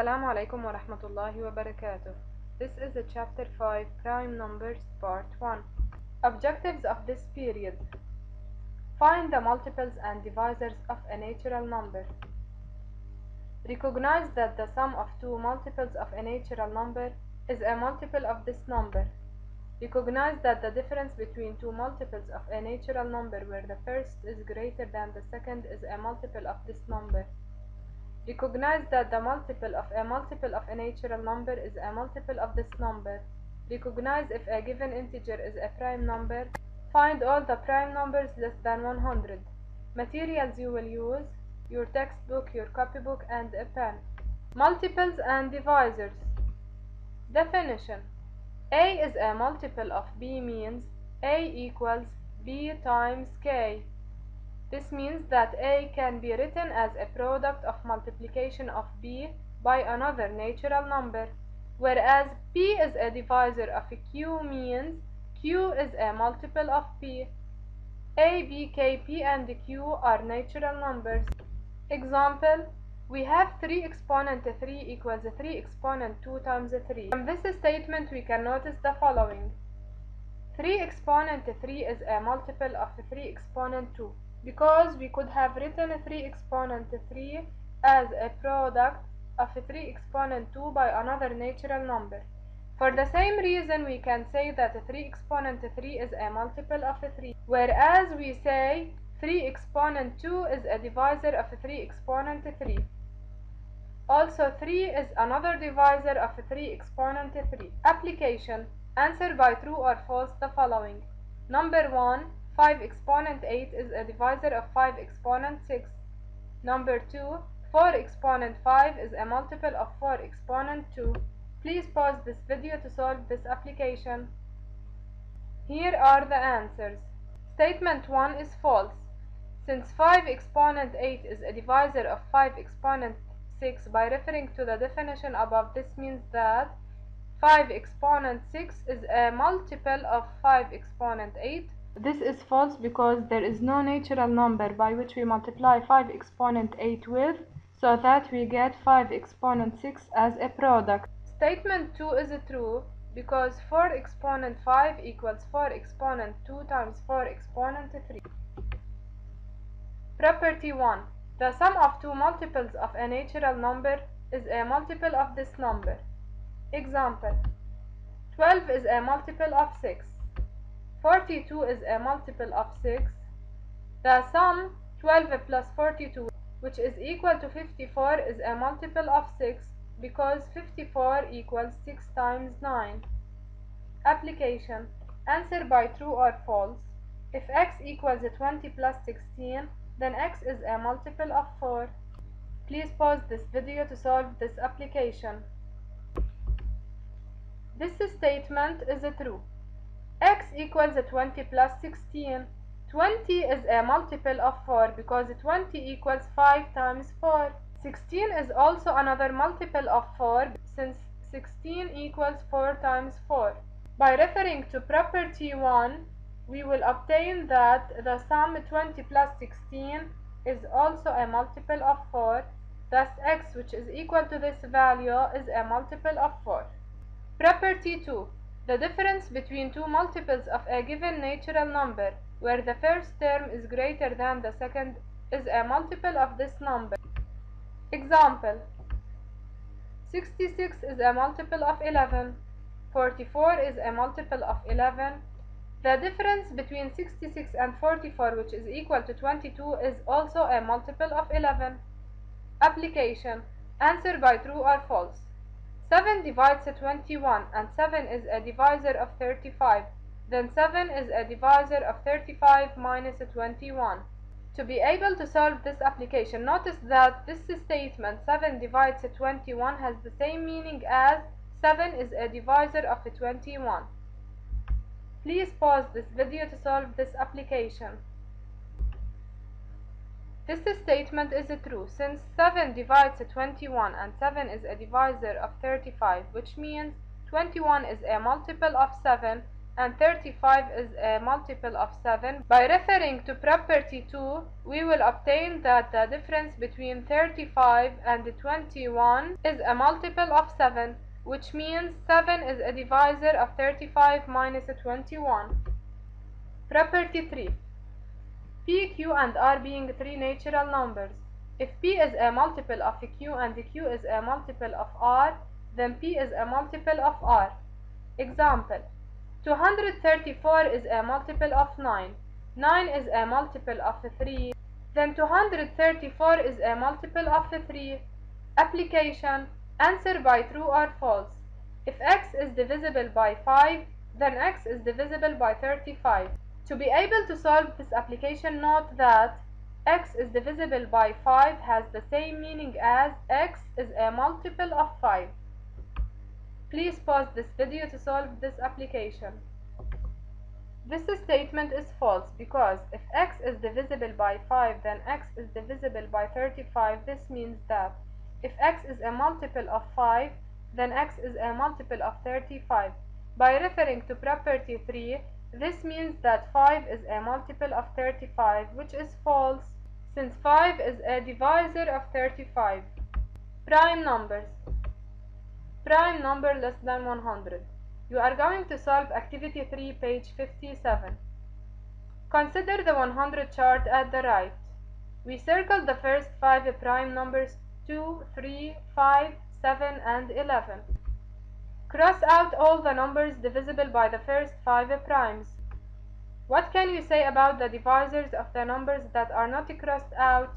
Assalamu alaikum wa rahmatullahi wa barakatuh. This is a chapter 5 prime numbers part 1. Objectives of this period. Find the multiples and divisors of a natural number. Recognize that the sum of two multiples of a natural number is a multiple of this number. Recognize that the difference between two multiples of a natural number where the first is greater than the second is a multiple of this number. Recognize that the multiple of a natural number is a multiple of this number. Recognize if a given integer is a prime number. Find all the prime numbers less than 100. Materials you will use: your textbook, your copybook, and a pen. Multiples and divisors. Definition: A is a multiple of B means A equals B times K. This means that A can be written as a product of multiplication of B by another natural number, whereas P is a divisor of Q means Q is a multiple of P. A, B, K, P, and Q are natural numbers. Example: we have 3 exponent 3 equals 3 exponent 2 times 3. From this statement we can notice the following. 3 exponent 3 is a multiple of 3 exponent 2. Because we could have written 3 exponent 3 as a product of 3 exponent 2 by another natural number. For the same reason we can say that 3 exponent 3 is a multiple of 3, whereas we say 3 exponent 2 is a divisor of 3 exponent 3. Also 3 is another divisor of 3 exponent 3. Application: answer by true or false the following. Number 1. 5 exponent 8 is a divisor of 5 exponent 6. Number 2. 4 exponent 5 is a multiple of 4 exponent 2. Please pause this video to solve this application. Here are the answers. Statement 1 is false. Since 5 exponent 8 is a divisor of 5 exponent 6, by referring to the definition above, this means that 5 exponent 6 is a multiple of 5 exponent 8. This is false because there is no natural number by which we multiply 5 exponent 8 with, so that we get 5 exponent 6 as a product. Statement 2 is true because 4 exponent 5 equals 4 exponent 2 times 4 exponent 3. Property 1. The sum of two multiples of a natural number is a multiple of this number. Example: 12 is a multiple of 6. 42 is a multiple of 6. The sum 12 plus 42, which is equal to 54, is a multiple of 6 because 54 equals 6 times 9. Application: answer by true or false. If x equals 20 plus 16, then x is a multiple of 4. Please pause this video to solve this application. This statement is true. X equals 20 plus 16. 20 is a multiple of 4 because 20 equals 5 times 4. 16 is also another multiple of 4 since 16 equals 4 times 4. By referring to property 1, we will obtain that the sum 20 plus 16 is also a multiple of 4. Thus x, which is equal to this value, is a multiple of 4. Property 2. The difference between two multiples of a given natural number where the first term is greater than the second is a multiple of this number. Example: 66 is a multiple of 11. 44 is a multiple of 11. The difference between 66 and 44, which is equal to 22, is also a multiple of 11. Application: answer by true or false. 7 divides 21 and 7 is a divisor of 35. Then 7 is a divisor of 35 minus 21. To be able to solve this application, notice that this statement 7 divides 21 has the same meaning as 7 is a divisor of 21. Please pause this video to solve this application. This statement is true since 7 divides 21 and 7 is a divisor of 35, which means 21 is a multiple of 7 and 35 is a multiple of 7. By referring to property 2, we will obtain that the difference between 35 and 21 is a multiple of 7, which means 7 is a divisor of 35 minus 21. Property 3. P, Q, and R being three natural numbers. If P is a multiple of Q and Q is a multiple of R, then P is a multiple of R. Example: 234 is a multiple of 9. 9 is a multiple of 3. Then 234 is a multiple of 3. Application: answer by true or false. If x is divisible by 5, then x is divisible by 35. To be able to solve this application, note that x is divisible by 5 has the same meaning as x is a multiple of 5. Please pause this video to solve this application. This statement is false because if x is divisible by 5, then x is divisible by 35. This means that if x is a multiple of 5, then x is a multiple of 35. By referring to property 3, this means that 5 is a multiple of 35, which is false, since 5 is a divisor of 35. Prime numbers. Prime number less than 100. You are going to solve activity 3, page 57. Consider the 100 chart at the right. We circled the first 5 prime numbers 2, 3, 5, 7, and 11. Cross out all the numbers divisible by the first 5 primes. What can you say about the divisors of the numbers that are not crossed out?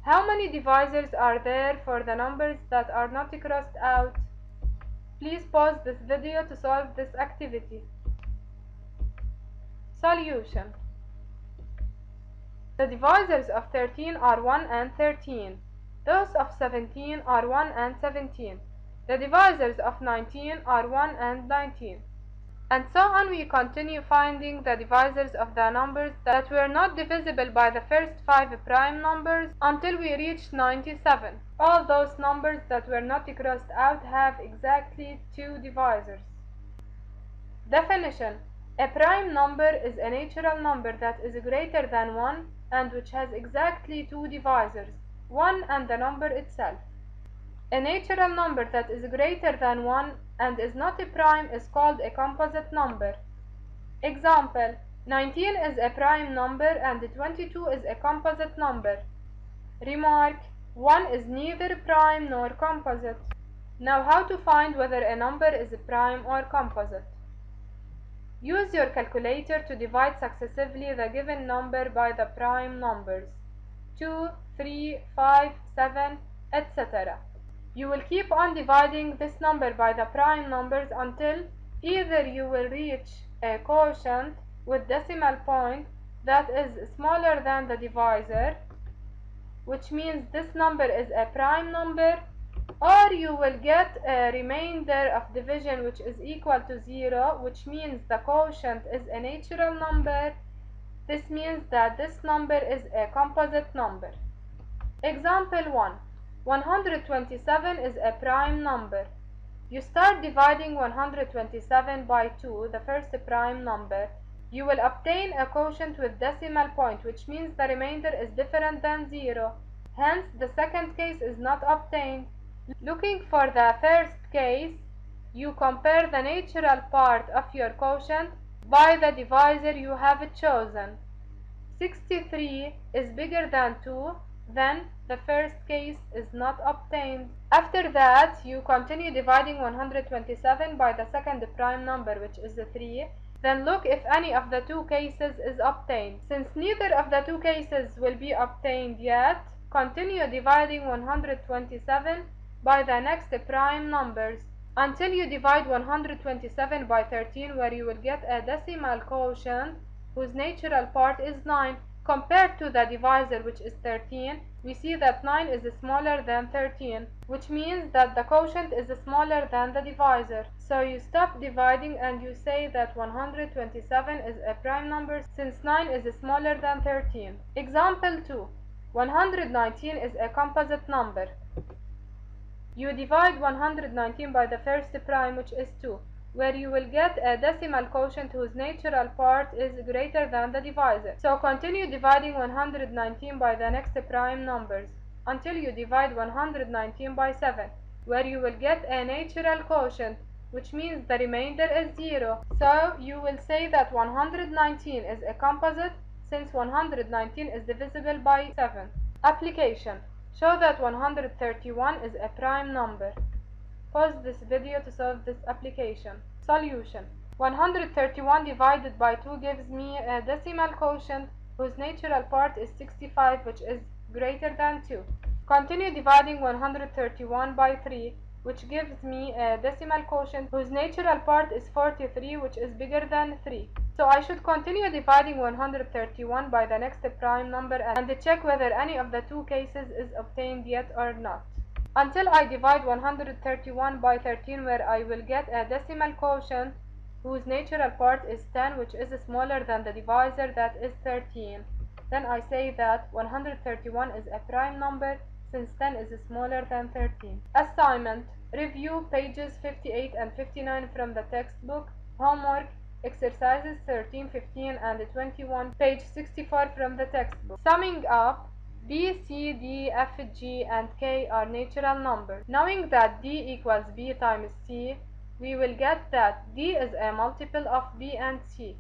How many divisors are there for the numbers that are not crossed out? Please pause this video to solve this activity. Solution. The divisors of 13 are 1 and 13. Those of 17 are 1 and 17. The divisors of 19 are 1 and 19. And so on. We continue finding the divisors of the numbers that were not divisible by the first 5 prime numbers until we reach 97. All those numbers that were not crossed out have exactly 2 divisors. Definition: a prime number is a natural number that is greater than 1 and which has exactly 2 divisors, 1 and the number itself. A natural number that is greater than 1 and is not a prime is called a composite number. Example: 19 is a prime number and 22 is a composite number. Remark: 1 is neither prime nor composite. Now, how to find whether a number is a prime or composite? Use your calculator to divide successively the given number by the prime numbers 2, 3, 5, 7, etc. You will keep on dividing this number by the prime numbers until either you will reach a quotient with decimal point that is smaller than the divisor, which means this number is a prime number, or you will get a remainder of division which is equal to 0, which means the quotient is a natural number. This means that this number is a composite number. Example 1. 127 is a prime number. You start dividing 127 by 2, the first prime number. You will obtain a quotient with decimal point, which means the remainder is different than 0. Hence, the second case is not obtained. Looking for the first case, you compare the natural part of your quotient by the divisor you have chosen. 63 is bigger than 2, then the first case is not obtained. After that, you continue dividing 127 by the second prime number, which is 3. Then look if any of the 2 cases is obtained. Since neither of the 2 cases will be obtained yet, continue dividing 127 by the next prime numbers until you divide 127 by 13, where you will get a decimal quotient whose natural part is 9. Compared to the divisor, which is 13, we see that 9 is smaller than 13, which means that the quotient is smaller than the divisor. So you stop dividing and you say that 127 is a prime number since 9 is smaller than 13. Example 2. 119 is a composite number. You divide 119 by the first prime, which is 2. where you will get a decimal quotient whose natural part is greater than the divisor. So continue dividing 119 by the next prime numbers until you divide 119 by 7, where you will get a natural quotient, which means the remainder is 0. So you will say that 119 is a composite since 119 is divisible by 7. Application: show that 131 is a prime number. Pause this video to solve this application. Solution: 131 divided by 2 gives me a decimal quotient whose natural part is 65, which is greater than 2. Continue dividing 131 by 3, which gives me a decimal quotient whose natural part is 43, which is bigger than 3. So I should continue dividing 131 by the next prime number and check whether any of the two cases is obtained yet or not, until I divide 131 by 13, where I will get a decimal quotient whose natural part is 10, which is smaller than the divisor, that is 13. Then I say that 131 is a prime number since 10 is smaller than 13. Assignment: review pages 58 and 59 from the textbook. Homework: exercises 13, 15, and 21, page 64 from the textbook. Summing up: B, C, D, F, G, and K are natural numbers. Knowing that D equals B times C, we will get that D is a multiple of B and C.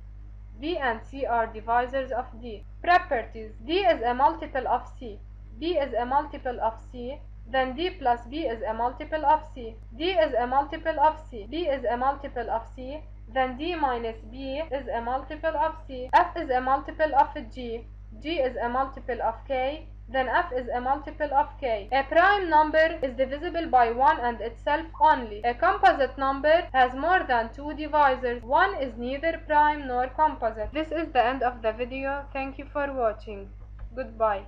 B and C are divisors of D. Properties: D is a multiple of C. B is a multiple of C. Then D plus B is a multiple of C. D is a multiple of C. B is a multiple of C. Then D minus B is a multiple of C. F is a multiple of G. G is a multiple of K. Then F is a multiple of K. A prime number is divisible by 1 and itself only. A composite number has more than 2 divisors. 1 is neither prime nor composite. This is the end of the video. Thank you for watching. Goodbye.